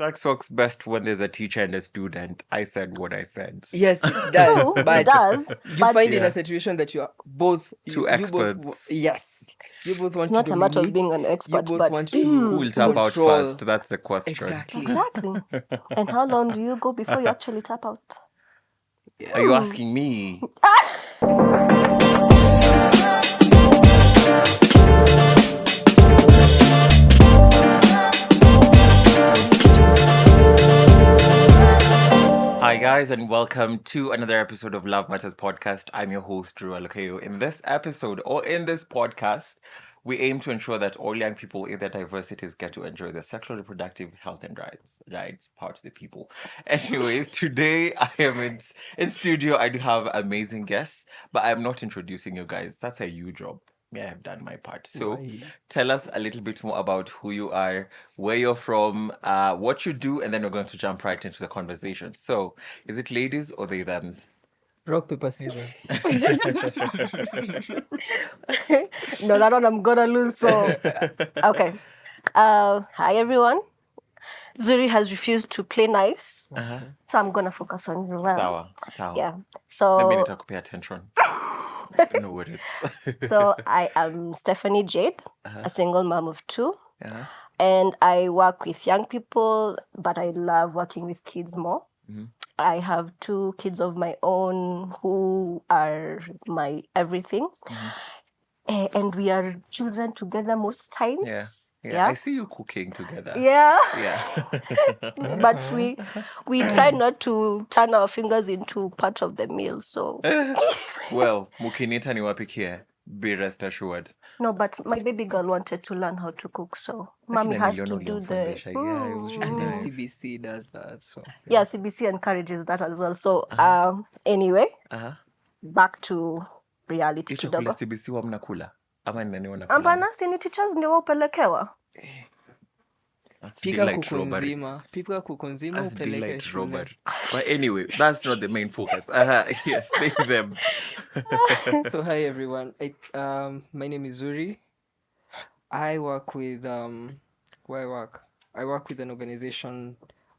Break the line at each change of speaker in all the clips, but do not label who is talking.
Sex works best when there's a teacher and a student. I said what I said.
Yes, it does.
True,
But
it does.
you
But
find in
Yeah.
a situation that you are both
Two
you
experts.
both yes, you both
it's
want
not
to
a matter of
dominate.
being an
You
expert,
both
but
want
Who
to
will tap out
control.
first? That's the question.
Exactly.
exactly. And how long do you go before you actually tap out?
Are you asking me? Hi guys, and welcome to another episode of Love Matters Podcast. I'm your host, Drew Alakayo. In this episode, or in this podcast, we aim to ensure that all young people in their diversities get to enjoy their sexual reproductive health and rights, power to the people. Anyways, today I am in studio. I do have amazing guests, but I'm not introducing you guys. That's a you job. Yeah, I have done my part. So
Why?
tell us a little bit more about who you are, where you're from, what you do, and then we're going to jump right into the conversation. So, is it ladies or they thems?
Rock, paper, scissors.
No, that one I'm gonna lose. So, okay. Hi everyone. Zuri has refused to play nice, so I'm gonna focus on you.
Sawa.
Yeah.
Let me
So,
need to pay attention. I don't know what it is.
so I am Stephanie Jade, a single mom of two,
Yeah.
and I work with young people, but I love working with kids more. I have two kids of my own who are my everything. And we are children together most times.
Yeah. I see you cooking together.
Yeah.
Yeah.
But we try not to turn our fingers into part of the meal. So
Well, mukinita ni wapikie. Be rest assured.
no, but my baby girl wanted to learn how to cook, so mommy has to do the
Yeah, it was really
And then
nice.
CBC does that. So
yeah, CBC encourages that as well. So anyway, back to reality
Hicho kule
kidogo.
CBC wa mnakula? Ama ni nani wanakula?
Hapana, si ni teachers ndio wapelekewa.
That's
pika
delight
kuku
robbery.
nzima, pika kuku nzima
That's
upeleke
delight
shule.
robbery. But anyway, that's not the main focus. Yes, they them.
So hi everyone. My name is Zuri. I work with where I work. I work with an organization,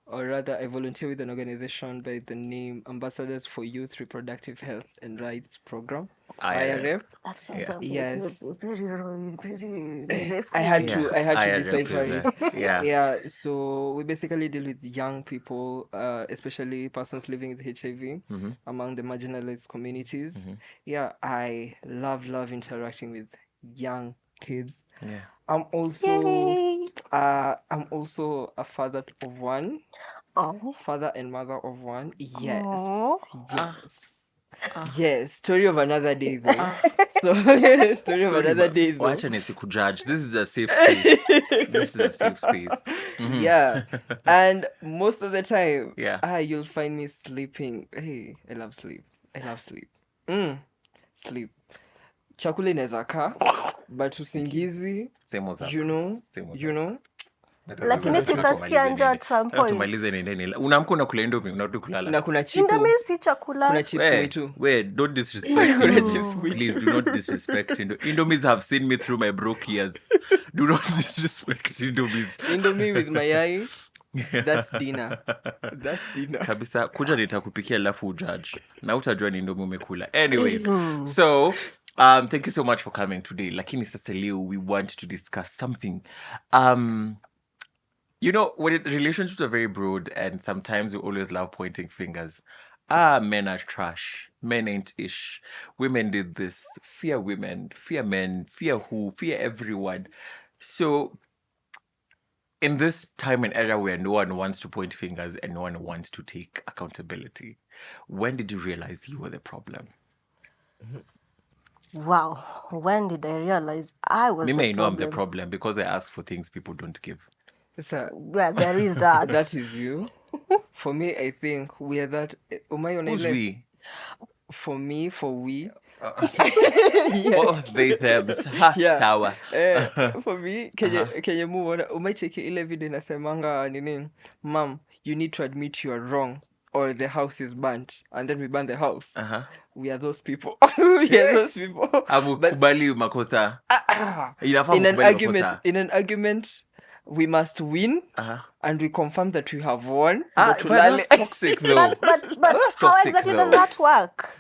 or rather I volunteer with an organization by the name Ambassadors for Youth Reproductive Health and Rights Program. IRF.
That sounds
Yes.
very
I had
Yeah,
to
IRF
decipher
is
it.
Yeah.
Yeah, so we basically deal with young people, especially persons living with HIV among the marginalized communities. Yeah, I love interacting with young kids.
Yeah.
I'm also a father of one, father and mother of one. Yes. Yes, story of another day though. Story of another day though.
Wacha nisikujudge. This is a safe space. This is a safe space.
Yeah, and most of the time,
Yeah.
you'll find me sleeping. Hey, I love sleep. Sleep. Chakula inaweza kaa, but usingizi,
Same as
you know.
lakini si utasikia njaa at some point.
Tumalize nini? Unaamka unakula indomie, unarudi kulala.
Na kuna chipo.
Indomie si chakula.
Kuna chips way too.
Wait, don't disrespect Indomies. Please do not disrespect Indomies have seen me through my broke years. Do not disrespect Indomies.
Indomie with mayai. That's dinner.
Kabisa, kuja nitakupikia alafu ujudge. Na utajua ni indomie umekula. Anyways, so thank you so much for coming today. Lakini sasa leo we want to discuss something. You know, relationships are very broad, and sometimes we always love pointing fingers. Men are trash. Men ain't ish. Women did this. Fear women. Fear men. Fear who? Fear everyone. So, in this time and era where no one wants to point fingers and no one wants to take accountability, when did you realize you were the problem?
Wow, when did I realize I was
Me
the
may know I'm
problem?
the problem because I ask for things people don't give.
Well, there is that.
That is you. For me, I think we are that.
Who's we?
For me, for we.
Oh, they thems. Ha,
Yeah.
sawa.
For me, kenye muona umecheki ile video inasemanga nini, mom, you need to admit you are wrong or the house is burnt, and then we burn the house. We are those people.
Amukubali makosa. Inafaa
In an
kukubali makosa.
argument, we must win, and we confirm that we have won.
But that's toxic though.
But
That's
how
toxic,
exactly
though.
does that work?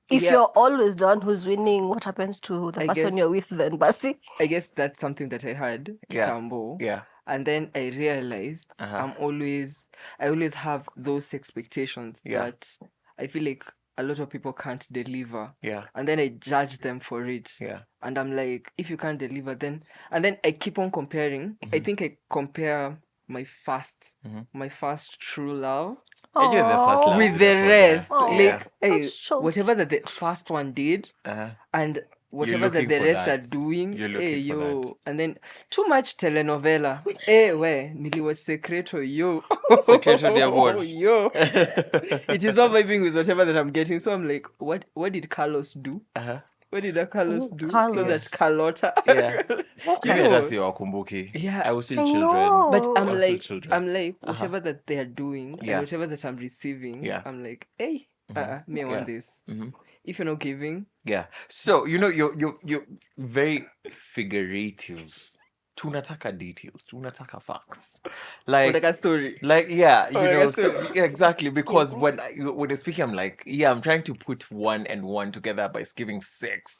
If
Yeah.
you're always the one who's winning, what happens to the
I
person
guess-
you're with then, Basi?
I guess that's something that I had,
Yeah.
Kitambo.
Yeah.
And then I realized I always have those expectations that I feel like a lot of people can't deliver.
Yeah.
And then I judge them for it.
Yeah.
And I'm like, if you can't deliver, then... And then I keep on comparing. I think I compare my first true love
And you're the first love
with
to
the
the
rest.
program.
Like, hey,
That's so
whatever that the first one did, and whatever that
looking
the
for
rest
that.
are doing,
You're looking for that.
and then too much telenovela. Niliwatch Secreto, yo.
Secreto de amor.
Yo. It is not vibing with whatever that I'm getting. So I'm like, what did Carlos do? What did Carlos do? So that Carlotta.
Yeah.
You
Even
know,
that's your Kumbuki.
Yeah.
I was still
I
children.
know.
but
I was still children.
I'm like, whatever that they are doing
Yeah.
and whatever that I'm receiving,
Yeah.
I'm like, hey, me I want this. If you're not giving,
Yeah. So, you're very figurative. Tunataka details. Tunataka facts.
like a story.
Like, yeah,
Or like a
so,
story.
yeah, exactly. Because when you're speaking, I'm like, yeah, I'm trying to put 1 and 1 together by giving 6.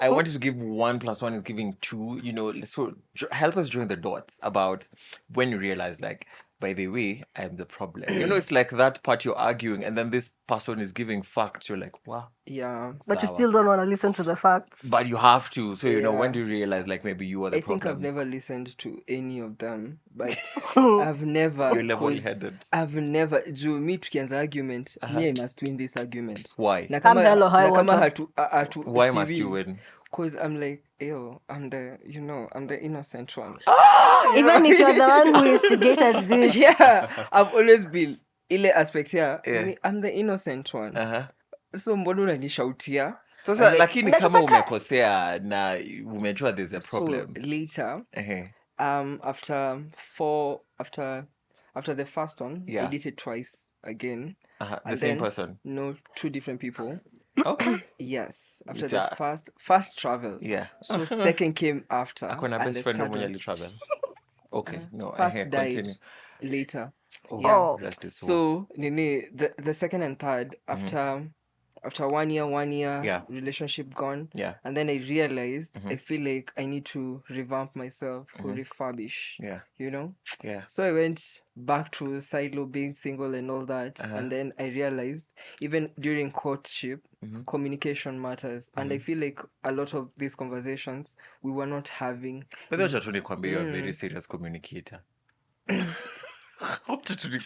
I wanted to give 1 plus 1 is giving 2, so help us join the dots about when you realize, like, by the way, I'm the problem. It's like that part you're arguing, and then this person is giving facts. You're like, wow.
Yeah.
But you
Sawa.
still don't want to listen to the facts.
But you have to. So,
Yeah.
when do you realize, like, maybe you are the
I think
problem?
I've never listened to any of them, but I've never.
You're level-headed.
I've never. Me tukianza argument, me I must win this argument.
Why?
Na
Come
kama-
hell or high
na kama
water.
hatu
Why
si
must you win?
Because I'm like, I'm the innocent one.
Even if you're the one who instigated this.
Yeah, I've always been ile aspect here.
Yeah.
Me, I'm the innocent one. So mbona unanishautia?
Sasa lakini
Na
kama
sasa
umekosea na umejua there's a problem.
So later,
Ehe.
after the first one,
Yeah.
I did it twice again.
The
And
same
then-
person.
No, 2 different people.
Okay.
Yes, after
Yeah.
the first travel.
Yeah.
So second came after.
Akona
and
best
the
friend
third
mwenye
one
travel. Okay. No,
first died
continue.
later.
Oh,
Yeah.
rest is soul.
So the second and third after 1 year
Yeah.
relationship gone,
Yeah.
and then I realized I feel like I need to revamp myself, refurbish.
Yeah. Yeah.
So I went back to silo, being single and all that, and then I realized even during courtship, communication matters, and I feel like a lot of these conversations we were not having.
But that's what you're a very serious communicator.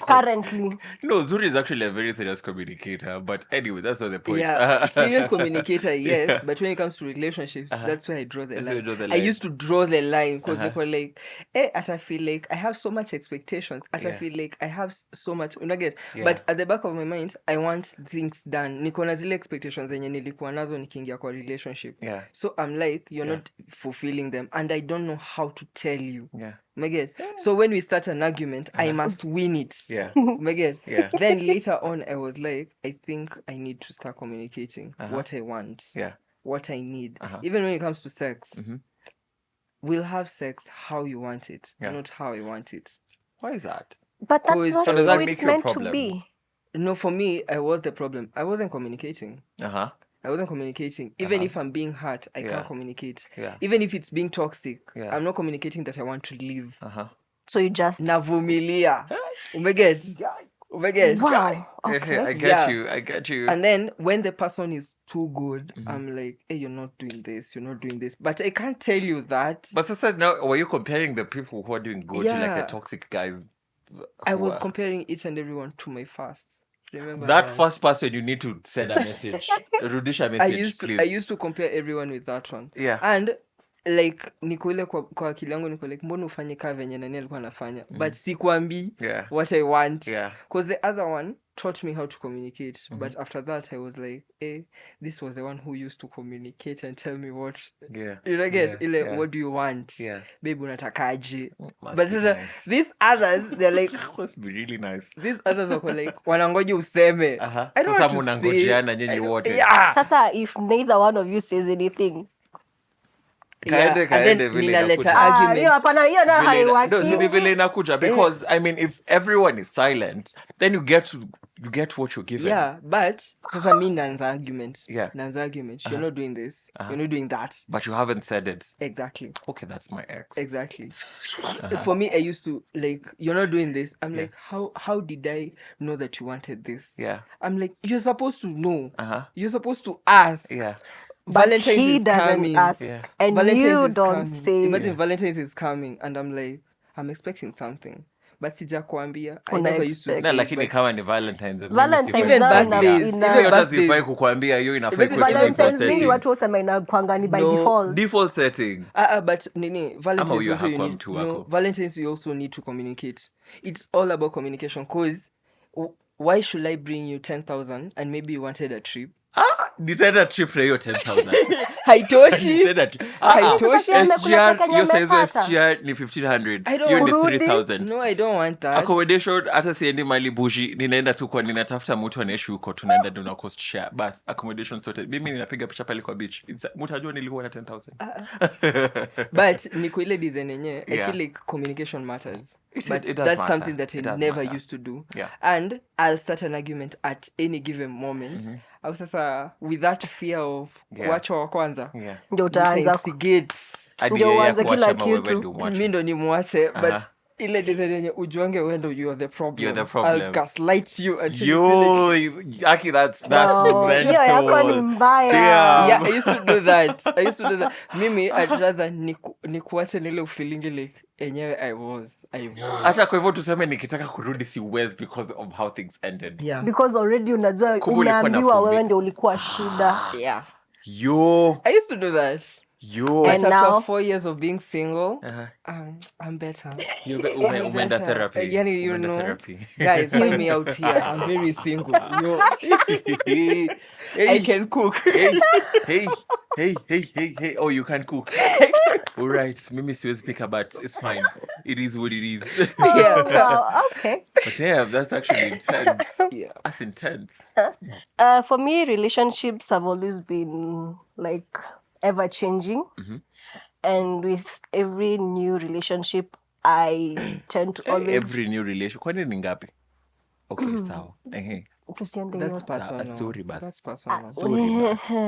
Currently.
No, Zuri is actually a very serious communicator. But anyway, that's not the point.
Yeah, serious communicator, yes.
Yeah.
But when it comes to relationships, that's where I draw the
That's where
line.
you draw the
I
line.
used to draw the line because they were like, I feel like I have so much expectations. I
Yeah.
feel like I have so much. Get?
Yeah.
But at the back of my mind, I want things done. Niko na zile expectations zenye nilikuwa nazo nikiingia kwa relationship.
Yeah.
So I'm like, you're
Yeah.
not fulfilling them, and I don't know how to tell you.
Yeah.
Get? So when we start an argument, I must win it.
Yeah.
Get?
Yeah.
Then later on, I was like, I think I need to start communicating what I want,
Yeah.
what I need. Even when it comes to sex, we'll have sex how you want it,
Yeah.
not how I want it.
Why is that?
But that's
So
not
does that
how
make
it's
you a
meant to
problem?
be.
No, for me, I was the problem. I wasn't communicating.
Uh-huh.
I wasn't communicating. Even if I'm being hurt, I
Yeah.
can't communicate.
Yeah.
Even if it's being toxic,
Yeah.
I'm not communicating that I want to leave.
Uh-huh.
So you just...
Navumilia. Umeget? Umeget?
Wow. Okay.
I get you.
And then when the person is too good, I'm like, hey, you're not doing this. But I can't tell you that.
But sister, now, were you comparing the people who are doing good to like the
Yeah.
toxic guys?
I
who
was
are-
comparing each and everyone to my first. Remember
that first person you need to send a message. Rudisha message, please.
I used to compare everyone with that one.
Yeah.
And like niko ile kwa akili yangu niko like mbona ufanye kaa venye nani alikuwa anafanya, but sikuambii
Yeah.
what I want,
Yeah.
because the other one taught me how to communicate, but after that I was like, this was the one who used to communicate and tell me what
Yeah.
get
Yeah.
ile
Yeah.
what do you want,
Yeah.
babe unatakaje.
Must
But
be
sasa,
nice.
these others they're like
Must be really nice.
these others wako like wanangoja useme. I don't
Sasa
want to say.
mnangojeana nyinyi wote.
Yeah.
Sasa, if neither one of you says anything,
Yeah,
Kaende,
and then
vile
ninaleta
inakuja.
arguments.
hiyo hapana, hiyo na
Vile ina- no,
haiwaki.
si ni vile inakuja, because I mean, if everyone is silent, then you get what you're given.
Yeah, but sasa mi naanza argument.
Yeah.
Naanza argument. You're not doing this. You're not doing that.
But you haven't said it.
Exactly.
Okay, that's my ex.
Exactly. For me, I used to like, you're not doing this. I'm like, how did I know that you wanted this?
Yeah.
I'm like, you're supposed to know. You're supposed to ask.
Yeah.
But
Valentine's
he
is
doesn't
coming.
ask.
Yeah.
And
Valentine's
you
is
don't
coming.
say.
Imagine Valentine's is coming, and I'm like, I'm expecting something. But sija kuambia. I never used to
Una-expect.
Na
say,
lakini
but
kama ni Valentine's. mimi
Valentine's
sifai
Even
nayo
kukuambia.
birthdays,
ina-
Hiyo
even
hata
birthdays.
sifai kukuambia, hiyo inafai
Even
kwetu
Valentine's
default
mingi
setting.
watu wasema inakuanga ni by
No.
default.
Default setting.
But nini, Valentine's
huyo
also you
hakuwa
need,
mtu
no,
wako.
Valentine's you also need to communicate. It's all about communication. Cause why should I bring you 10,000 and maybe you wanted a trip?
Nitaenda trip na hiyo 10,000.
Haitoshi.
Nitaenda trip.
Haitoshi.
Sasa kuna
SGR,
pesa
hiyo saizo
nimepata.
SGR ni 1,500.
I don't
Hiyo ni
want-
3,000.
No, I don't want that.
Accommodation hata siendi mali bushi, ninaenda tu kwa ninatafuta mtu anaishi huko, tunaenda tuna cost share. Bas, accommodation sorted. Mimi ninapiga picha pale kwa beach. Mtajua nilikuwa na 10,000.
But niko ile design yenyewe, I
Yeah.
feel like communication matters.
It
But
does
that's
matter.
something that I
It does
never
matter.
used to do.
Yeah.
And I'll start an argument at any given moment. Au sasa with that fear of
Yeah.
kuachwa wa kwanza.
Yeah.
Ndio utaanza
Instigate.
Hadi
Ndio
yeye
uanze
akuache
kila
ama wewe
kitu.
ndio umwache.
Mi ndo nimwache, but
Aha.
ile design yenye ujuange wendo you are the problem.
You're the problem.
I'll gaslight you until you feel like,
Yo, Aki, that's
No,
mental.
hiyo yako ni mbaya.
Damn.
yeah, I used to do that. Mimi I'd rather nikuache nile ufeelingi like enyewe I was.
Hata kwa hivyo tuseme nikitaka kurudi siwezi because of how things ended.
Yeah.
Because already unajua
Kumbe ulikuwa na
umeambiwa
fumbi.
wewe ndio ulikuwa shida.
Yeah.
Yo.
I used to do that.
Yo.
And
But after
now-
4 years of being single,
Uh-huh.
I'm better.
Umeenda
Better.
therapy.
Yani, you
Umeenda
know,
therapy.
guys, find me out here. I'm very single. Yo. I can cook.
Hey. Oh, you can cook. All right. Mimi siwezi pika, but it's fine. It is what it is.
Yeah.
Wow, okay.
But yeah, that's actually intense.
Yeah.
That's intense.
For me, relationships have always been like ever changing. And with every new relationship, I tend to always
Every new relation. Kwani ni ngapi? Okay, sawa. Ehe.
tusiende
That's
hiyo.
personal.
sorry, bas.
That's personal.
Sorry,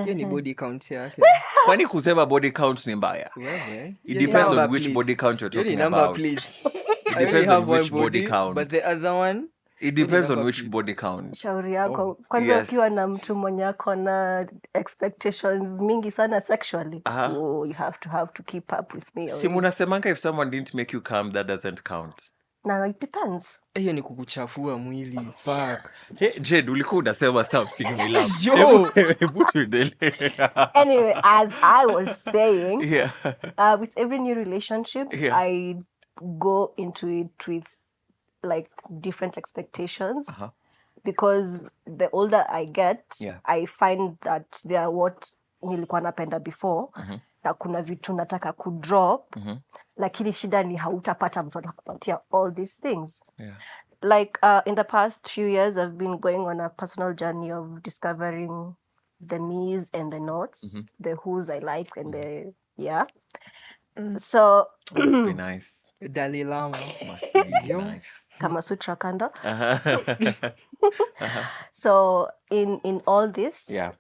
Hiyo ni body count yake.
Kwani kusema body count ni mbaya?
Wewe.
It
Hiyo ni
depends on
number
which
plate.
body count you're
Hiyo ni
talking
number
about.
plate.
It
I only
depends
have
on
one
which body count.
but the other one,
It depends on
number
which
plate.
body count.
Shauri yako kwanza,
yes.
ukiwa na mtu mwenye ako na expectations mingi sana sexually, oh, you have to keep up with me.
Si munasemanga if someone didn't make you come, that doesn't count.
Now it depends.
hiyo ni kukuchafua mwili. Fuck.
Hey, Jade, ulikuwa unasema something we love.
Yo.
Hebu tuendelee.
Anyway, as I was saying,
Yeah.
with every new relationship,
Yeah.
I go into it with like different expectations. Because the older I get,
Yeah.
I find that they are what nilikuwa napenda before. Na kuna vitu nataka kudrop. Lakini shida ni hautapata mtu anakupatia all these things.
Yeah.
Like in the past few years, I've been going on a personal journey of discovering the me's and the nots, the who's I like and the So
Must be nice.
Dalai Lama.
Must be nice.
Kama Sutra kando. So in all this,
Yeah.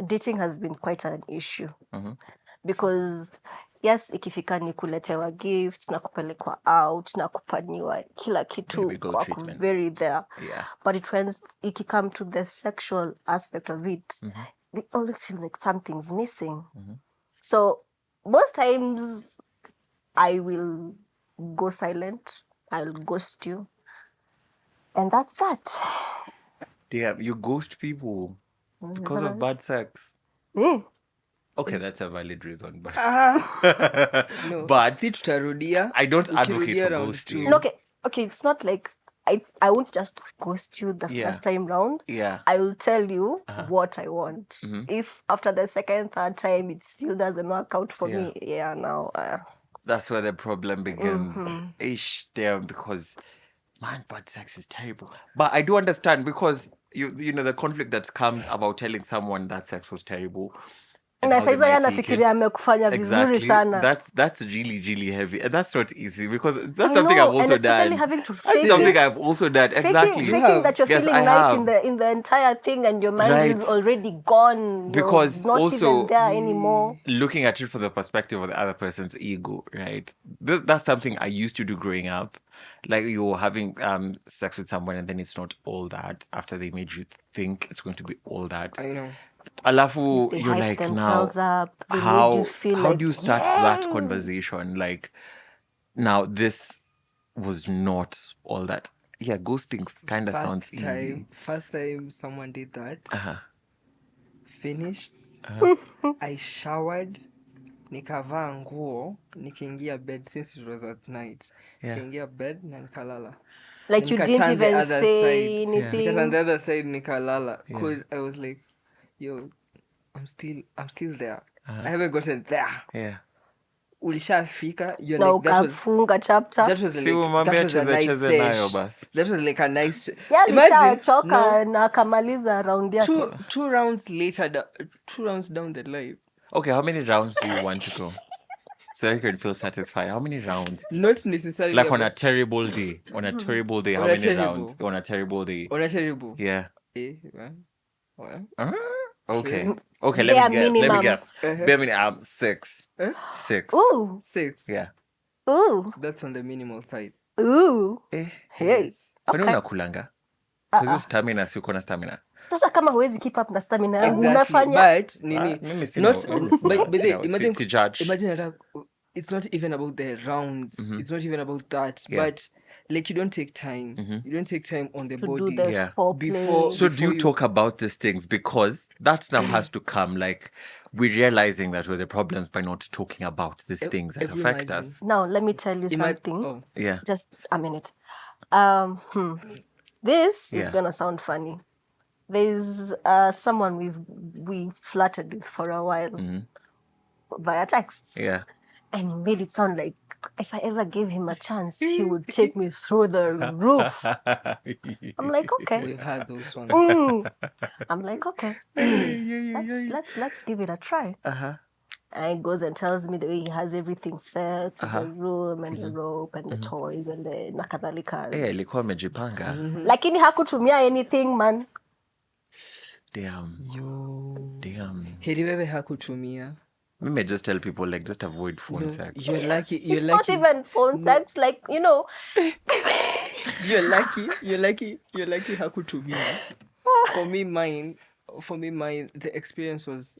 dating has been quite an issue. Because yes, ikifika ni kuletewa gifts na kupelekwa out na kupaniwa kila kitu,
Baby girl
wako
treatment.
very there.
Yeah.
But it when ikikame to the sexual aspect of it, they always feel like something's missing. So most times I will go silent, I'll ghost you, and that's that.
Damn, you ghost people because of bad sex. Okay, that's a valid reason, but
No.
But
si tutarudia.
I don't advocate
Ukirudia
for
round
ghosting.
two.
No, okay, it's not like I won't just ghost you the
Yeah.
first time round.
Yeah.
I will tell you what I want. If after the second, third time it still doesn't work out for me, now.
That's where the problem begins. Ish, damn, because man, bad sex is terrible. But I do understand because you know the conflict that comes about telling someone that sex was terrible. and
Na
how they
saizo yeye
might take
anafikiria
it.
amekufanya vizuri
Exactly.
sana.
That's really, really heavy. And that's not easy because that's
I
something
know,
I've also
and especially
done.
having to
That's
fake
something
it.
I've also done. Exactly.
You
Faking
have.
that you're
Yes,
feeling
I
nice
have.
in the entire thing, and your mind
Right.
is already gone. You're
Because
not
also
even there anymore.
looking at it from the perspective of the other person's ego, right? That's something I used to do growing up. Like you're having sex with someone and then it's not all that after they made you think it's going to be all that.
I know.
Alafu,
They
you're
hype
like, now,
themselves up. They made
how
you feel
how
like,
do you start that
yeah.
conversation? Like, now this was not all that. Yeah, ghosting kind of sounds easy.
First time someone did that,
Uh-huh.
finished, I showered, nikavaa nguo, nikaingia bed since it was at night.
Yeah.
Nikaingia bed na nikalala.
Like you didn't
Nikaturn the
even
other
say
side.
anything.
Nikaturn the other side, nikalala.
Yeah.
Because I was like, yo, I'm still there. I haven't gotten there.
Yeah.
Ulishafika, you're
Na
like, that was
ukafunga chapter.
that was
Si
like
umwambie
that was a nice
cheze nayo
sesh.
basi.
That was like a nice.
Yeah,
Imagine
alishachoka na akamaliza round yake.
two rounds later, 2 rounds down the line.
Okay, how many rounds do you want to go? So you can feel satisfied. How many rounds?
Not necessarily
Like on a
about-
terrible day. On a terrible day, how
On a
many
terrible.
rounds? On a terrible day.
on a terrible.
Yeah.
Well,
Okay. Okay,
Bare
let me
minimum.
guess.
Uh-huh.
Bare minimum 6.
Eh?
6.
Ooh,
6.
Yeah.
ooh,
That's on the minimal side.
ooh.
Eh.
Hey.
Kwani
Okay.
unakulanga? Because stamina si uko na stamina.
Sasa kama huwezi keep up na stamina yangu
Exactly.
unafanya
But nini?
Mimi sina-
Not. But imagine.
si judge.
Imagine that. It's not even about the rounds. It's not even about that.
Yeah.
But like you don't take time. You don't take time on the
to do
body.
the
Yeah.
foreplay.
Before-
So do you
you-
talk about these things? Because that now has to come, like, we're realizing that we're the problems by not talking about these things that
have you
affect
imagine?
us.
Now let me tell you
Ima-
something.
oh.
Yeah.
Just a minute. This is
Yeah.
gonna sound funny. There's someone we flirted with for a while via texts,
Yeah.
and he made it sound like if I ever gave him a chance, he would take me through the roof. I'm like, okay.
We've had those ones.
I'm like, okay. Let's give it a try.
Uh-huh.
And he goes and tells me the way he has everything set, the room and the rope and the toys and the nakadhalikas.
Eh, alikuwa amejipanga.
Lakini hakutumia anything, man.
Damn. Damn.
Heri wewe hakutumia.
We may just tell people, like, just avoid phone sex.
You're lucky. You're
It's not
lucky.
even phone sex, like, you know.
You're lucky. You're lucky. You're lucky hakutumia. For me, mine. The experience was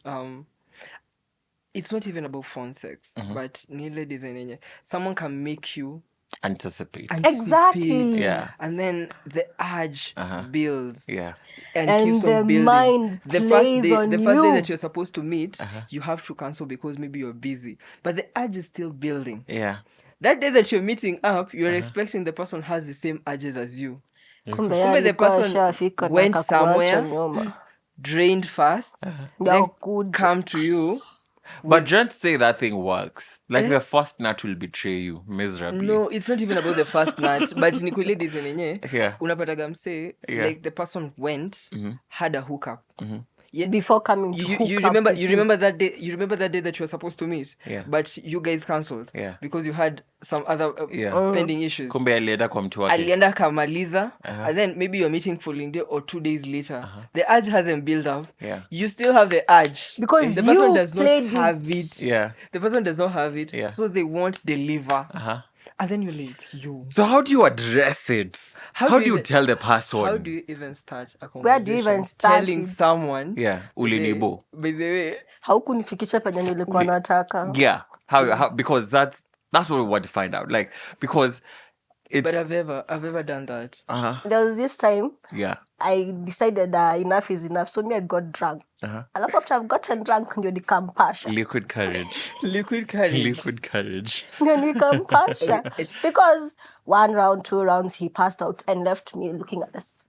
it's not even about phone sex, but nile design yenye. Someone can make you
Anticipate.
Exactly.
Yeah.
and then the urge builds
Yeah.
and
And
keeps
the
on building.
mind
The
plays on
first day
you.
that you're supposed to meet, you have to cancel because maybe you're busy. But the urge is still building.
Yeah.
That day that you're meeting up, you're expecting the person has the same urges as you.
Kumbe
the
alikuwa
person
ashafika na
went
akakuacha
somewhere,
nyuma.
drained fast,
Ndio
then
kuja.
come to you.
But don't say that thing works. Like, the first nut will betray you miserably.
No, it's not even about the first nut, but ni kweli design yenye.
Yeah.
Unapataga mse,
Yeah.
like the person went, had a hookup. Yet
Before coming to
you
hook up
remember
with
you remember that day that you were supposed to meet,
Yeah.
but you guys cancelled
Yeah.
because you had some other
Yeah.
pending issues.
Kumbe alienda kwa mtu wake.
Alienda kamaliza, and then maybe you're meeting following day or 2 days later. The urge hasn't built up.
Yeah.
You still have the urge
Because
and the person
you
does not
played
have
it.
it.
Yeah.
The person does not have it,
Yeah.
so they won't deliver.
Uh-huh.
And then you're like, yo.
So how do you address it? How do you
even-
tell the person?
How do you even start a conversation?
Where do you even start
telling
it?
someone?
Yeah. Ulinibo.
By the way,
Haukunifikisha penye nilikuwa nataka.
Yeah. How because that's what we want to find out. Like, because it's
but I've ever done that.
There was this time
yeah.
I decided enough is enough, so me I got drunk. Alafu after I've gotten drunk ndio nikampasha.
Liquid courage.
Liquid courage.
Liquid courage.
Ndio nikampasha. Because 1 round, 2 rounds he passed out and left me looking at this.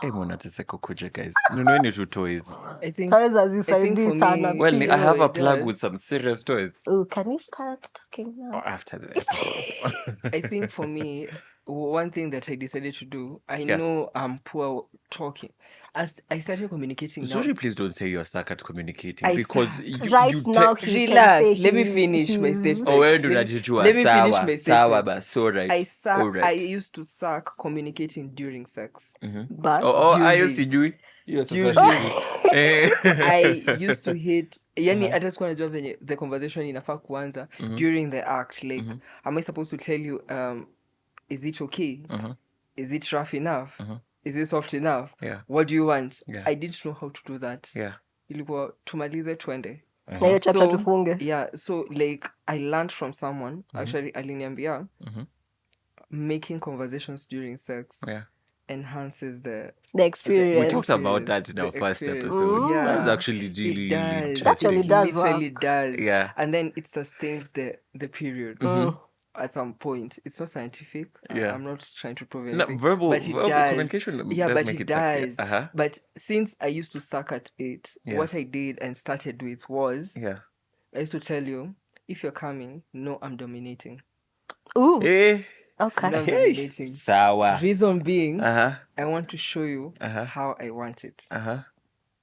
Hey, mwana teseko kuja, guys. Nunueni tu toys.
I think
Toys as you
I think
said
for
this
me-
Well, I have a
it
plug
does.
with some serious toys.
Oh, can we start talking now?
After this.
I think for me, one thing that I decided to do, I
Yeah.
know I'm poor talking. As I started communicating now.
Zuri, please don't say you're stuck at communicating
I
because
suck.
Right now, he can say
Relax. Let me finish my
he's-
statement.
Oh, wewe ndo unajijua.
Let me finish
Sawa,
my
sawa
statement.
basi, alright,
I
alright.
used to suck communicating during sex.
But
Ayo
During.
sijui. Hiyo sasa
During.
sijui.
I used to hate yani hata sikuwa najua venye the conversation inafaa kuanza during the act, like am I supposed to tell you is it okay, is it rough enough, is it soft enough,
Yeah.
what do you want?
Yeah.
I didn't know how to do that.
Yeah.
Ilikuwa tumalize twende.
na hiyo chapter
So,
tufunge.
yeah, so like I learned from someone actually aliniambia making conversations during sex
Yeah.
enhances the
experience.
We talked about that in our
the
first
experience.
episode.
Yeah.
That's actually really,
It
really
does.
interesting.
Actually does
Literally
work.
does.
Yeah.
And then it sustains the period at some point. It's not scientific.
Yeah.
I'm not trying to prove
No,
anything.
verbal
but it does.
communication
Yeah,
does
but
make
it
it
does.
sexy.
But since I used to suck at it,
Yeah.
what I did and started with was
Yeah.
I used to tell you, if you're coming, no, I'm dominating.
Ooh,
Eh.
okay.
No, I'm
Hey.
dominating.
Sawa.
Reason being,
Uh-huh.
I want to show you
Uh-huh.
how I want it.
Uh-huh.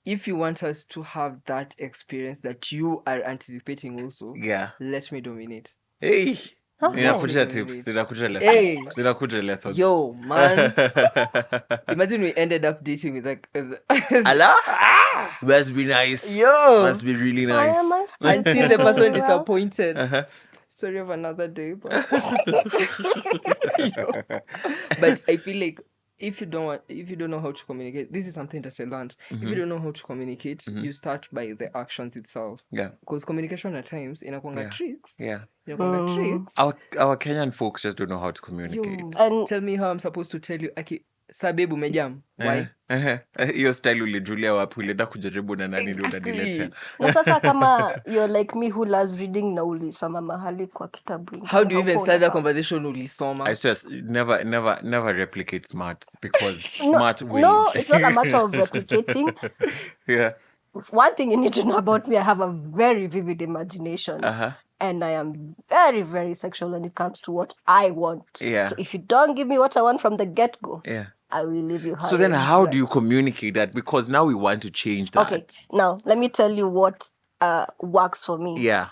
If you want us to have that experience that you are anticipating also,
Yeah.
let me dominate.
Hey.
Okay.
Ninakuja
Let me
tips.
dominate.
Ninakuja lessons.
Hey.
Ninakuja lessons.
Yo, man. Imagine we ended up dating with like
Allah? Must be nice.
Yo.
Must be really
Why
nice.
am I still
until the
single?
person
Well,
disappointed.
Uh-huh.
Story of another day, but but I feel like if you don't know how to communicate, this is something that I learned. If you don't know how to communicate, you start by the actions itself.
Yeah.
Because communication at times inakuanga
Yeah.
tricks.
Yeah.
Inakuanga tricks.
Our Kenyan folks just don't know how to communicate.
Yo,
And-
tell me how I'm supposed to tell you, Aki, sabebu umejam. Why?
Hiyo style ulijulia wapi? Ulienda kujaribu na nani ndio unaniletea?
na sasa kama you're like me who loves reading na ulisoma mahali kwa kitabu.
How do you even
Hapo
start that
unafaa.
conversation ulisoma?
I stress never replicate smart because smart will.
No, it's not a matter of replicating.
Yeah.
One thing you need to know about me, I have a very vivid imagination.
Uh-huh.
And I am very, very sexual when it comes to what I want.
Yeah.
So if you don't give me what I want from the get-go,
Yeah.
I will leave you high.
So then
and
how
dry.
do you communicate that? Because now we want to change that.
Okay, now let me tell you what works for me.
Yeah.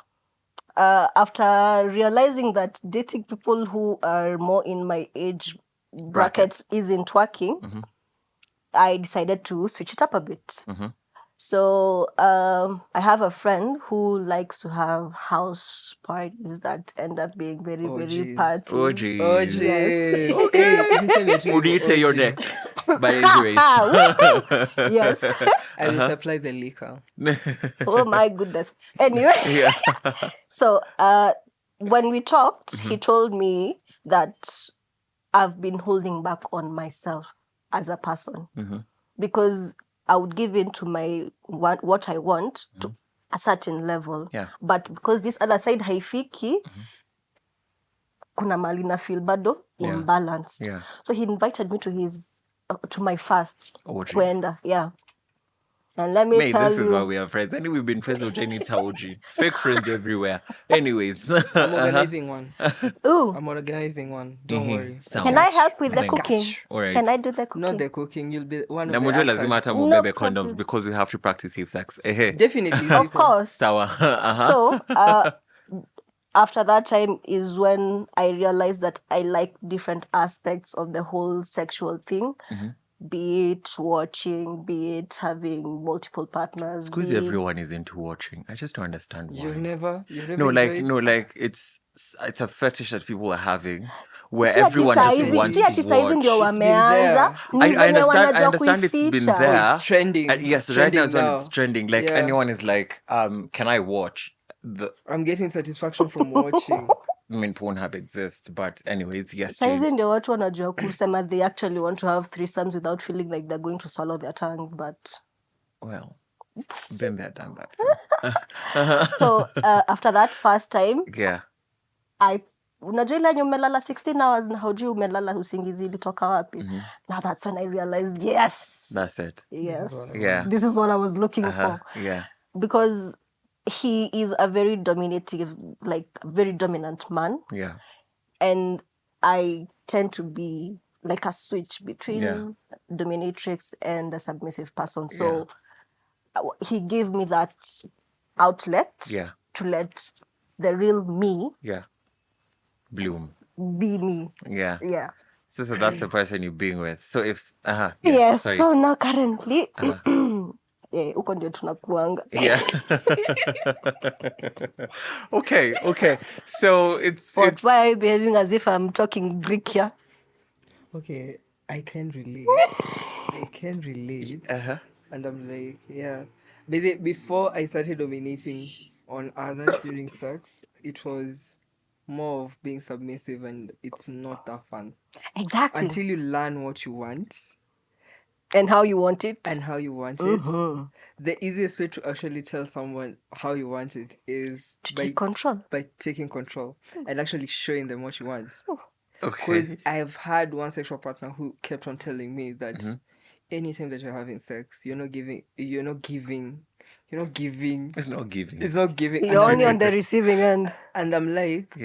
After realizing that dating people who are more in my age bracket isn't working, I decided to switch it up a bit. So I have a friend who likes to have house parties that end up being very,
Oh,
very
jeez.
party.
Oh, geez.
Oh,
Yes.
jeez. Hey,
Would you tell your next? But anyways.
Yes.
I will supply the liquor.
Oh my goodness. Anyway,
Yeah.
so when we talked, he told me that I've been holding back on myself as a person because I would give in to my what I want to a certain level.
Yeah.
But because this other side haifiki, kuna mali na feel bado imbalanced.
Yeah.
So he invited me to my first
Orgy.
kwenda. Yeah. And let me
Mate,
tell
this
you,
is why we are friends. I think we've been friends with Jenny Taoji. Fake friends everywhere. Anyways.
I'm organizing one.
ooh,
I'm organizing one. Don't worry.
can I help with the
Thank
cooking?
you. All right.
Can I do the cooking?
Not the cooking. You'll be one
Na
of the
mujue lazima
actors.
hata
No
mubebe
problem.
condoms because we have to practice safe sex. Ehe.
Definitely.
Of course.
Sawa. Uh-huh.
So after that time is when I realized that I like different aspects of the whole sexual thing. Be it watching, be it having multiple partners.
Squeeze
be it-
everyone is into watching. I just don't understand why.
You've never
No,
enjoyed?
like it's a fetish that people are having where
Si ati
everyone
saa
just
hizi-
wants
si ati
to
saa hizi ndio
watch.
wameanza. Ni
I
venye
understand
wanajua
it's been
kuificha.
there.
It's trending.
Yes,
It's
right now
trending
it's when
now.
it's trending. Like
Yeah.
anyone is like, can I watch?
I'm getting satisfaction from watching.
I mean, Pornhub exists, but anyways, yes,
Saa hizi
Jade.
ndio watu wanajua kusema they actually want to have threesomes without feeling like they're going to swallow their tongues, but
Well, been there, done that.
so after that first time
Yeah.
unajua ile yenye umelala 16 hours na haujui umelala usingizi ilitoka wapi. Now that's when I realized yes,
That's it.
yes,
Yeah.
this is what I was looking for,
Yeah.
because he is a very very dominant man,
Yeah.
and I tend to be like a switch between dominatrix and a submissive person. So he gave me that outlet to let the real me
bloom.
be me.
Yeah.
Yeah.
So that's the person you're being with. So if
Yes.
sorry.
So now currently huko ndio tunakuanga.
Yeah. Okay. So
But why are you behaving as if I'm talking Greek here?
Okay, I can relate. And I'm like, yeah. But before I started dominating on others during sex, it was more of being submissive, and it's not that fun.
Exactly.
Until you learn what you want.
And how you want it.
The easiest way to actually tell someone how you want it is
take control.
By taking control and actually showing them what you want.
Okay.
Because I've had one sexual partner who kept on telling me that anytime that you're having sex, you're not giving.
It's not giving.
You're only on the receiving end.
And I'm like,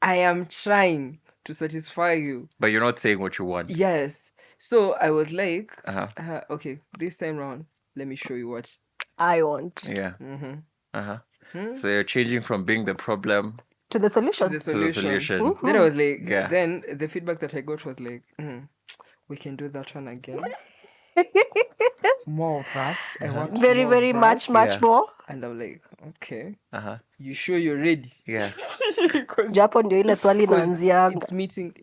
I am trying to satisfy you,
but you're not saying what you want.
Yes. So I was like, okay, this time round, let me show you what
I want.
Yeah. So you're changing from being the problem
to the solution.
Then I was like, then the feedback that I got was like, we can do that one again. More of that. I want
very much more.
And I'm like, okay. You sure you're ready?
Yeah.
Japo ndio ile swali naanzianga.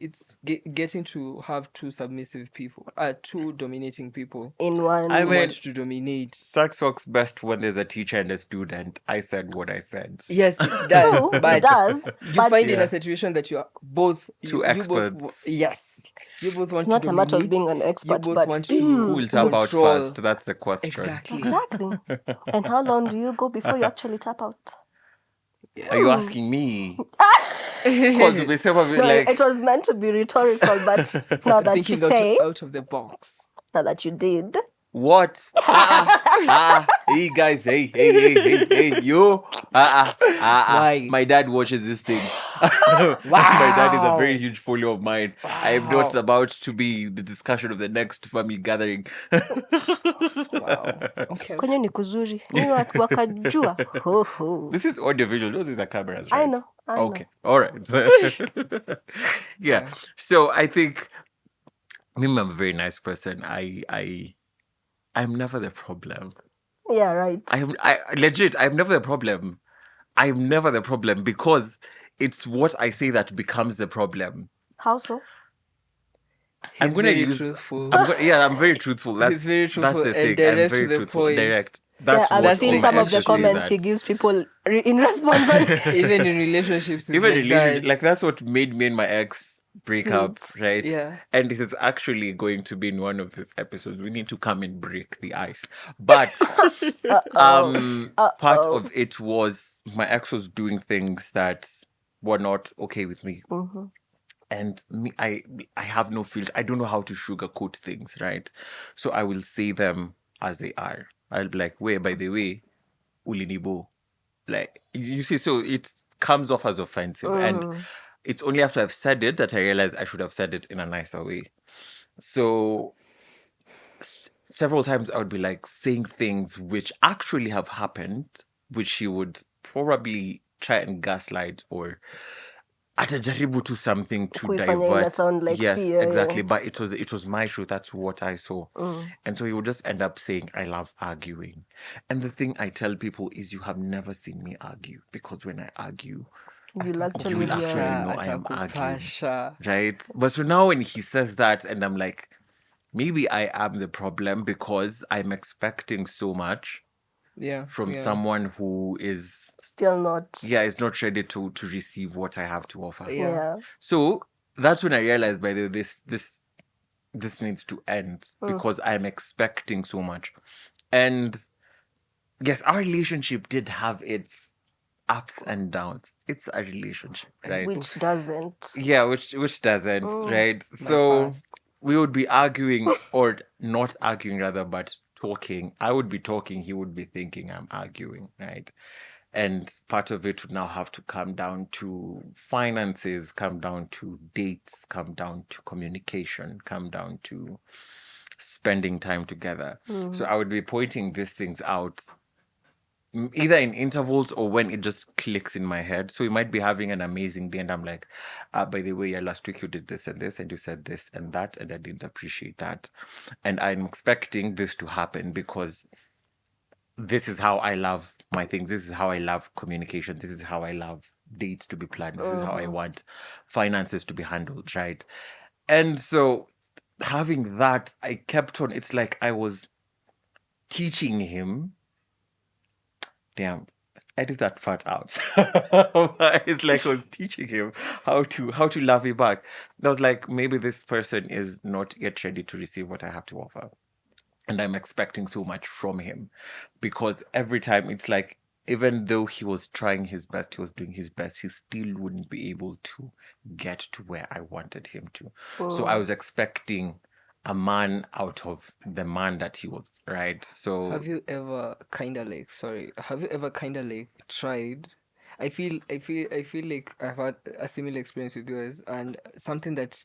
It's getting to have two submissive people, two dominating people
in one.
I want to dominate.
Sex works best when there's a teacher and a student. I said what I said.
Yes, it does. But
it does.
You find in a situation that you are both
two experts.
You both want
it's not
to
a matter of being an expert,
you both
but
want
who will tap out first? That's the question.
Exactly. And how long do you go before you actually tap out?
Are you asking me? It
was meant to be rhetorical, but now that
thinking
you say
out of the box.
Now that you did.
What? Hey guys, hey, you.
Why?
My dad watches these things. Wow. My dad is a very huge follower of mine. Wow. I am not about to be the discussion of the next family gathering.
Wow. Okay.
Kwenye ni kuzuri. Wakajua.
This is audiovisual. No, these are cameras, right?
I know.
Okay. All right. Yeah. So I think I'm a very nice person. I'm never the problem.
Yeah, right.
I'm never the problem. I'm never the problem because it's what I say that becomes the problem.
How so?
I'm very truthful.
I'm very truthful.
He's very truthful.
That's the thing.
I'm
very truthful.
Point.
Direct.
I've seen some of the comments he gives people in response on.
Even in relationships.
Like that's what made me and my ex break up, right?
Yeah.
And this is actually going to be in one of these episodes. We need to come and break the ice. But part of it was my ex was doing things that were not okay with me.
Mm-hmm.
And me, I have no filter. I don't know how to sugarcoat things, right? So I will say them as they are. I'll be like, wait, by the way, ulinibo. Like, you see, so it comes off as offensive. And it's only after I've said it that I realize I should have said it in a nicer way. So several times I would be like saying things which actually have happened, which he would probably try and gaslight or atajaribu to something to divert.
Like
yes,
fear,
exactly. But it was my truth. That's what I saw. And so he would just end up saying, I love arguing. And the thing I tell people is you have never seen me argue, because when I argue, you will actually know I am arguing. Right? But so now when he says that and I'm like, maybe I am the problem because I'm expecting so much from someone who is
still not
is not ready to receive what I have to offer.
So
that's when I realized, by the way, this needs to end because I'm expecting so much. And yes, our relationship did have its ups and downs. It's a relationship, right?
Which doesn't.
Yeah, which doesn't, right? So we would be arguing, or not arguing rather, but talking. I would be talking, he would be thinking I'm arguing, right? And part of it would now have to come down to finances, come down to dates, come down to communication, come down to spending time together. So I would be pointing these things out either in intervals or when it just clicks in my head. So we might be having an amazing day and I'm like, by the way, yeah, last week you did this and this and you said this and that and I didn't appreciate that. And I'm expecting this to happen because this is how I love my things. This is how I love communication. This is how I love dates to be planned. This is how I want finances to be handled, right? And so having that, I kept on, it's like I was teaching him. Damn, edit that part out. It's like I was teaching him how to love me back. I was like, maybe this person is not yet ready to receive what I have to offer. And I'm expecting so much from him. Because every time it's like, even though he was trying his best, he was doing his best, he still wouldn't be able to get to where I wanted him to. So I was expecting a man out of the man that he was, right? So
Have you ever kind of like tried? I feel like I've had a similar experience with yours, and something that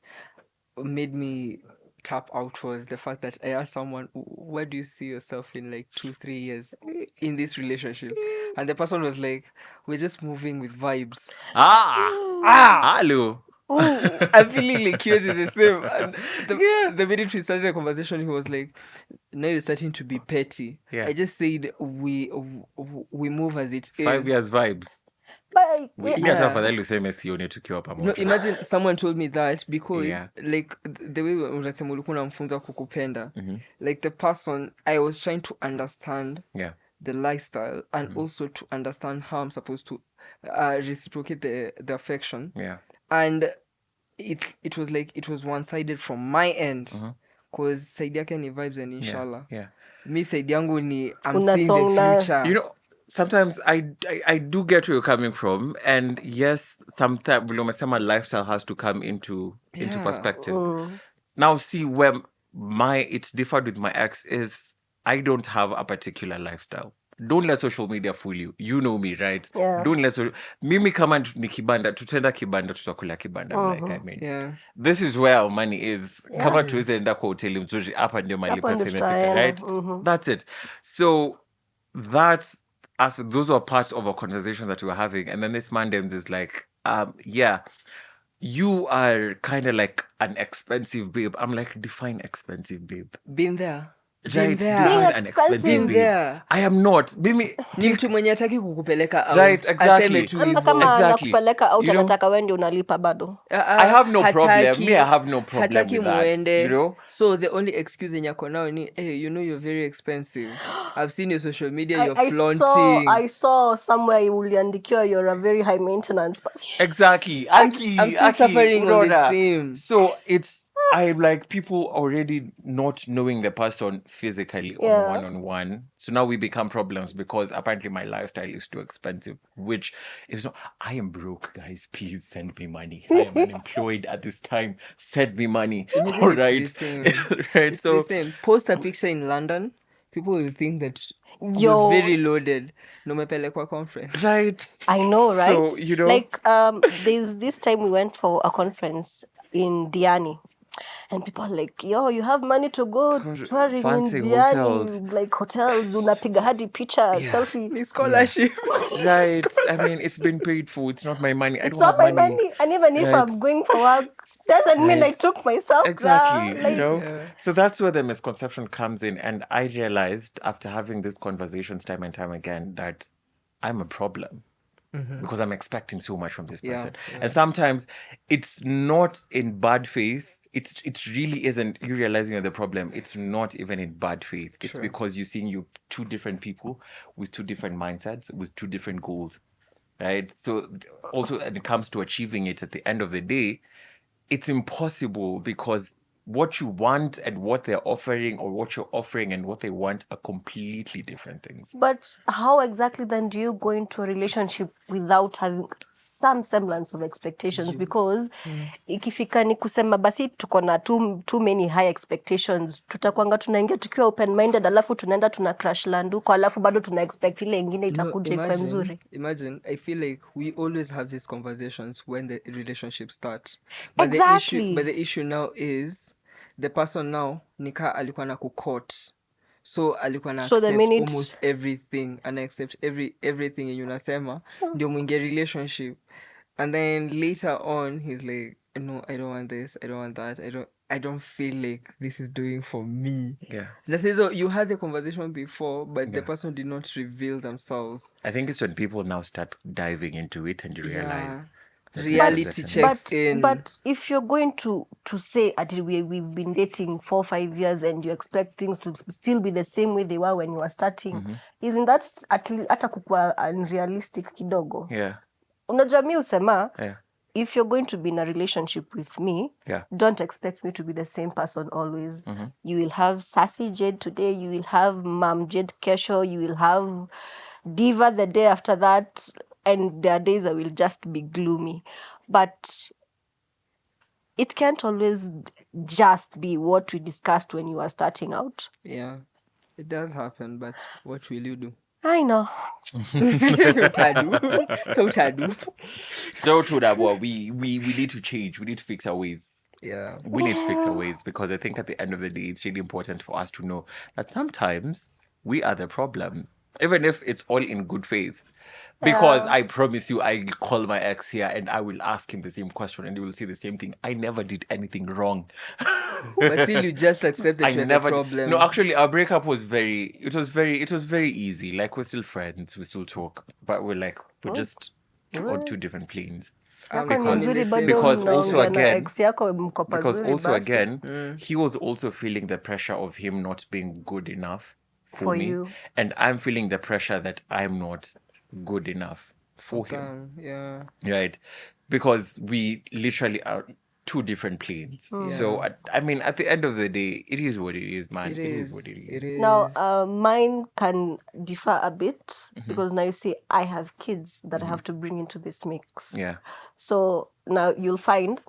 made me tap out was the fact that I asked someone, where do you see yourself in like 2-3 years in this relationship? And the person was like, we're just moving with vibes. Hello. I'm feeling like yours is the same. And the minute we started the conversation, he was like, now you're starting to be petty.
Yeah.
I just said we move as it is.
5 years vibes.
But
Afadhali useme sione tukiwa
No,
pamoja.
imagine someone told me that because
Yeah.
like the way unasema ulikuwa unamfunza kukupenda, like the person I was trying to understand
Yeah.
the lifestyle and also to understand how I'm supposed to reciprocate the affection.
Yeah.
And it was like it was one-sided from my end because side yake ni vibes and inshallah.
Yeah.
Me side yangu ni I'm
Una
seeing the
songa.
future.
You know, sometimes I do get where you're coming from, and yes, sometimes my lifestyle has to come into perspective. Now, see where it's differed with my ex is I don't have a particular lifestyle. Don't let social media fool you. You know me, right?
Yeah.
Don't let mimi kama ni kibanda, tutenda kibanda, tutakula kibanda. Like, I mean,
Yeah.
this is where our money is. Kama tuweze enda kwa hoteli mzuri, hapa ndio mali pesa imefika, right? That's it. So that's those are parts of our conversation that we were having. And then this man is like, yeah, you are kind of like an expensive babe. I'm like, define expensive babe.
Been there.
Right, define an expensive babe.
There.
I am not. Mimi
Ni mtu mwenye hataki kukupeleka out.
Right, exactly.
Aseme tu hivyo.
Kama
Exactly.
nakupeleka out
You know?
anataka wewe ndio unalipa bado.
I have no problem. Me, I have no problem
hataki
with that.
muende.
You know?
So the only excuse yenye ako nao ni, hey, you know you're very expensive. I've seen your social media, you're flaunting.
I saw somewhere uliandikiwa you're a very high maintenance person.
Exactly.
I'm still suffering on the same.
So I'm like people already not knowing the person physically on one-on-one. So now we become problems because apparently my lifestyle is too expensive, which is not. I am broke, guys. Please send me money. I am unemployed at this time. Send me money. All right.
It's the same.
Right.
It's the same. Post a picture in London. People will think that you're very loaded. No mepelekwa conference.
Right.
I know, right?
So, you know.
Like, there's this time we went for a conference in Diani. And people are like, yo, you have money to go touring in Diani, hotels. Like hotels, unapiga hadi picha, selfie.
Scholarship.
Right. I mean, it's been paid for. It's not my money.
It's not my money. And even if I'm going for work, doesn't mean I took myself.
Exactly.
Like,
you know? So that's where the misconception comes in. And I realized after having these conversations time and time again that I'm a problem. Because I'm expecting so much from this person. And sometimes it's not in bad faith. It really isn't you realizing you're the problem. It's not even in bad faith. It's because you're seeing you two different people with two different mindsets, with two different goals. Right? So also when it comes to achieving it at the end of the day, it's impossible because what you want and what they're offering, or what you're offering and what they want, are completely different things.
But how exactly then do you go into a relationship without having some semblance of expectations? Because ikifika ni kusema basi tuko na too many high expectations, tutakwanga tunaingia tukiwa open minded, alafu tunaenda tuna crash land huko, alafu bado tuna expect ile ingine itakuja ikuwe mzuri.
Imagine, I feel like we always have these conversations when the relationship starts. But
Exactly.
the issue now is the person now nika alikuwa na kukot. So alikuwa na accept almost everything, and accept everything yenye unasema ndio mwingie relationship, and then later on he's like, no, I don't want this, I don't want that, I don't feel like this is doing for me. And so you had the conversation before, but the person did not reveal themselves.
I think it's when people now start diving into it and you realize
reality checks in.
But if you're going to say we've been dating 4-5 years and you expect things to still be the same way they were when you were starting, isn't that hata kukua unrealistic kidogo? Unajua mi usema, if you're going to be in a relationship with me, don't expect me to be the same person always. You will have sassy Jade today, you will have Mom Jade kesho, you will have Diva the day after that, and there are days I will just be gloomy. But it can't always just be what we discussed when you were starting out.
Yeah, it does happen, but what will you do?
I know.
So tadu.
So true that we need to change. We need to fix our ways.
Yeah.
We need to fix our ways, because I think at the end of the day, it's really important for us to know that sometimes we are the problem, even if it's all in good faith. Because I promise you, I call my ex here and I will ask him the same question and he will say the same thing. I never did anything wrong.
But still, you just accept that you had a problem.
No, actually, our breakup was very easy. Like, we're still friends, we still talk, but we're just on two different planes. Because also again, he was also feeling the pressure of him not being good enough for me,
you.
And I'm feeling the pressure that I'm not good enough for him.
Yeah.
Right? Because we literally are two different planes. So I mean, at the end of the day, it is what it is, man. It is what it is.
Now, mine can differ a bit because now you see I have kids that I have to bring into this mix.
Yeah.
So now you'll find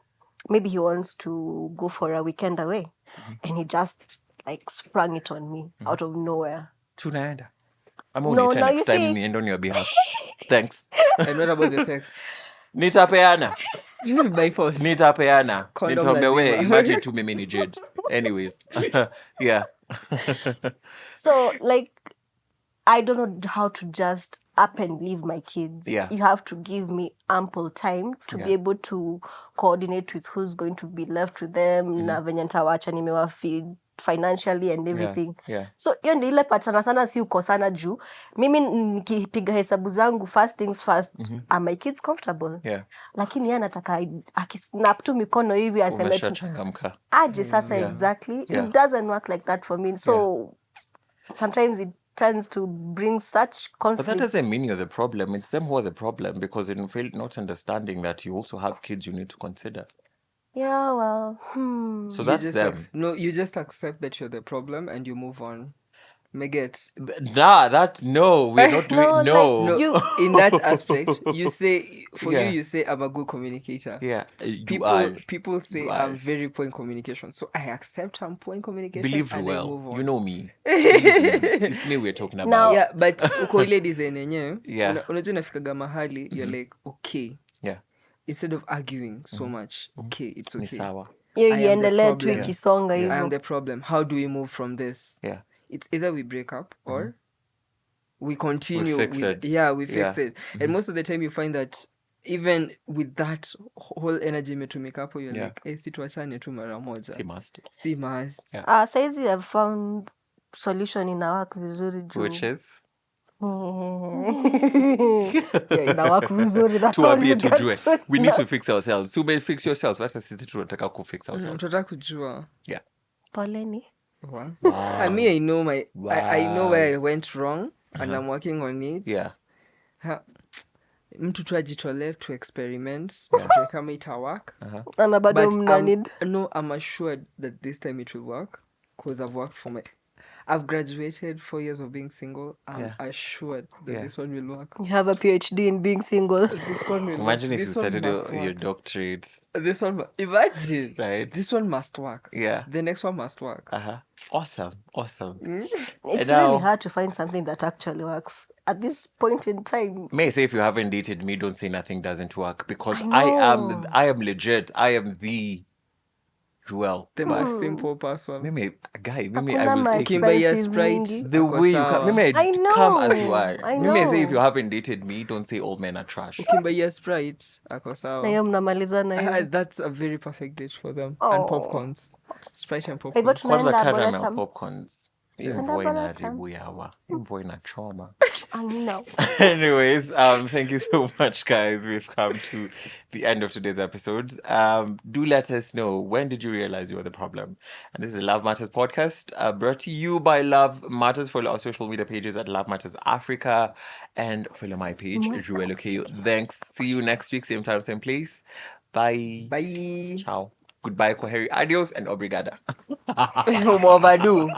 maybe he wants to go for a weekend away and he just like sprung it on me out of nowhere.
Tunaenda. I'm only next time and on your behalf. Thanks.
And what about the sex?
Nitapeana.
By force.
Nitapeana. Nitaombewe. Imagine tu mimi ni Jade. Anyways. Yeah.
So like, I don't know how to just up and leave my kids.
Yeah.
You have to give me ample time to be able to coordinate with who's going to be left with them, na venye nitawacha nimewafeed financially and everything.
Yeah.
So hiyo ndio ile patana sana si ukosana juu mimi nikipiga hesabu zangu first things first, are my kids comfortable?
Yeah.
Lakini yeye anataka akisnap tu mikono hivi aseme
tu
aje sasa. Exactly. It doesn't work like that for me. So sometimes it tends to bring such conflict.
But that doesn't mean you're the problem. It's them who are the problem, because in not understanding that you also have kids you need to consider.
Yeah, well,
So that's them.
No, you just accept that you're the problem and you move on. Meget.
No, we're not doing, no.
Like you,
in that aspect, you say, you say I'm a good communicator.
Yeah,
people say I'm very poor in communication. So I accept I'm poor in communication.
Believe
and
well.
I move on.
You know me. It's me we're talking about.
Now,
yeah, but uko ile design yenyewe,
Yeah.
unajua nafikaga mahali, you're like, okay.
Yeah.
Instead of arguing so much, okay, it's okay.
Ni sawa.
iendelee tu ikisonga
I am
hivyo.
the problem. How do we move from this?
Yeah.
It's either we break up or we continue.
We fix it.
We fix it. And most of the time you find that even with that whole energy imetumika hapo, you're like, hey, situachane tu mara moja. Si must.
Yeah.
Saizi I've found solution ina work vizuri juu.
Which is?
Ina work vizuri. That's all
Tuambie
you get.
tujue. We need to fix ourselves. So fix yourselves. Hata sisi tunataka kufix ourselves.
Tunataka kujua.
Yeah.
Poleni.
Wow. I mean, I know I know where I went wrong and I'm working on it.
Yeah.
mtu tu ajitolee to experiment tujue kama ita work.
Ama bado
But
mna need.
no, I'm assured that this time it will work because I've graduated 4 years of being single. I'm assured that this one will work.
You have a PhD in being single.
This one will
Imagine
work.
if you
This one
started
must
your
work.
doctorate.
This one, imagine.
Right.
This one must work.
Yeah.
The next one must work.
Awesome.
It's really hard to find something that actually works at this point in time.
May I say, if you haven't dated me, don't say nothing doesn't work, because
I know.
I am legit. I am the Joel.
The most simple person.
Mimi, guy, Mimi,
Hakuna
I will
ma
take you.
Kimba ya
expensive
Sprite.
mingi.
The way you come, Mimi,
I know.
come as you are.
I
Mimi, I say, if
know.
you haven't dated me, don't say all men are trash.
Ukimbaia Sprite, ako
Na
sawa.
hiyo mnamalizana hiyo.
That's a very perfect date for them. And popcorns. Sprite and popcorn.
Hivyo
Kwanza
tunaenda
caramel
Bonatam.
popcorns.
Tunaenda
Mvua
Bonatam.
inaharibu yawa. Mvua inachoma.
I know.
Anyways, thank you so much, guys. We've come to the end of today's episode. Do let us know, when did you realize you were the problem? And this is Love Matters podcast, brought to you by Love Matters. Follow our social media pages at Love Matters Africa, and follow my page, Ruel Okayo. Thanks. See you next week, same time, same place. Bye.
Bye.
Ciao. Goodbye, Kwaheri. Adios and obrigada.
Overdo.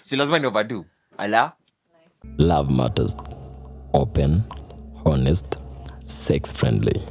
Still lazima ni overdo. Allah.
Love Matters. Open, honest, sex friendly.